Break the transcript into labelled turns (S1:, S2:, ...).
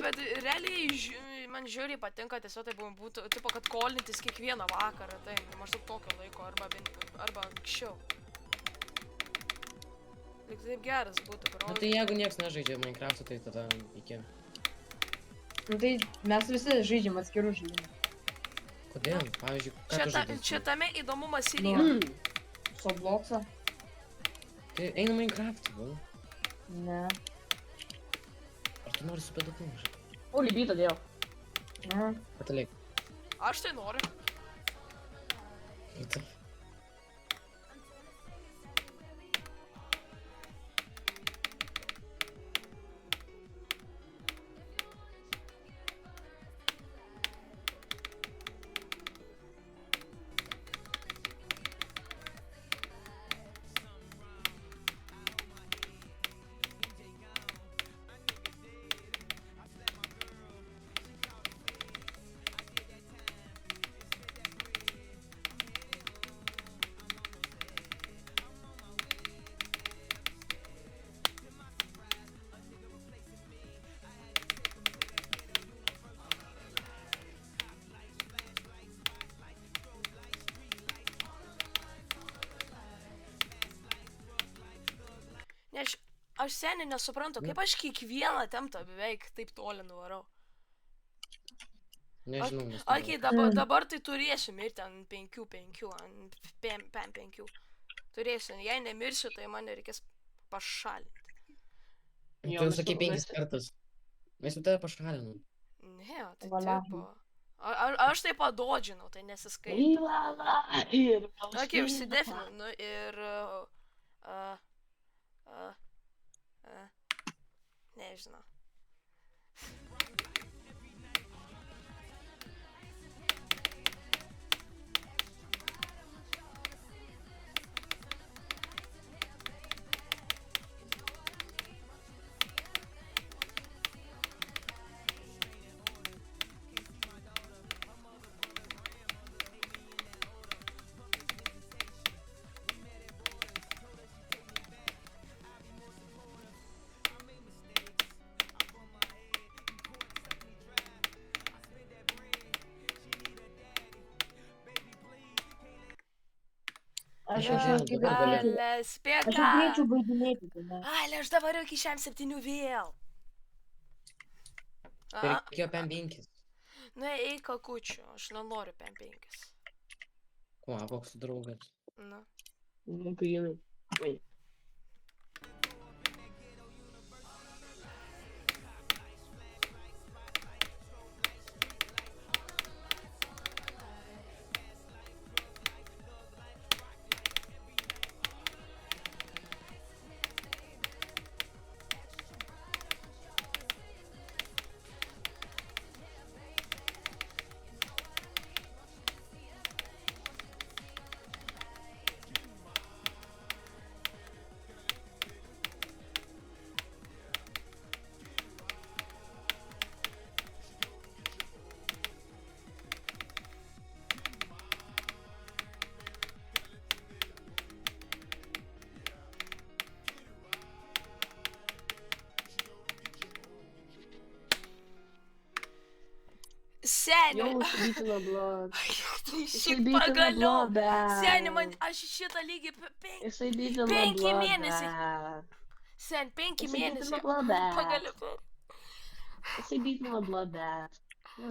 S1: bet realiai man žiauriai patinka tiesiog tai būtų, tipo, kad kolintis kiekvieną vakarą, tai maždaug tokio laiko, arba anksčiau. Lyg taip geras būtų, bro.
S2: Na tai jeigu nieks nežaidžia Minecraft'o, tai tada iki.
S3: Nu tai mes visi žaidžiam atskirų žaidimų.
S2: Kodėl? Pavyzdžiui, ką tu žaidži?
S1: Čia tame įdomumas ir yra.
S3: Sobloksą?
S2: Tai eina Minecraft'ą, bro.
S3: Ne.
S2: Ar tu nori su pedofilu žaisti?
S4: O, libito dėl.
S2: Patalik.
S1: Aš tai noriu. Aš seniai nesuprantu, kaip aš kiekvieną temptą beveik taip toli nuvarau.
S2: Nežinau, nes...
S1: Okei, dabar tai turėsiu mirti ant 5, ant 5. Turėsiu, jei nemirsiu, tai man reikės pašalinti.
S2: Tu jau sakei 5 kartus. Mes jau tave pašalinom.
S1: Ne, tai tipo... Aš tai padodžinau, tai nesiskaitau.
S4: Ir...
S1: Okei, užsidefinu ir... Nežinau.
S3: Aš
S1: Ale, spėk.
S3: Aš greičiau baidinėti.
S1: Ale, aš dabar iki šiam 7 vėl.
S2: Tai reikėjo PM5.
S1: Nu, eik kakučiu, aš nenoriu PM5.
S2: O, koks draugas.
S1: Nu.
S4: Nu, kai jinai.
S1: Seniai.
S4: Jau užsibytino blog.
S1: Šiaip pagaliau. Seniai, man aš šitą lygį 5 mėnesiai. Sen, 5 mėnesiai. Pagaliau.
S4: Jisai bytino blog.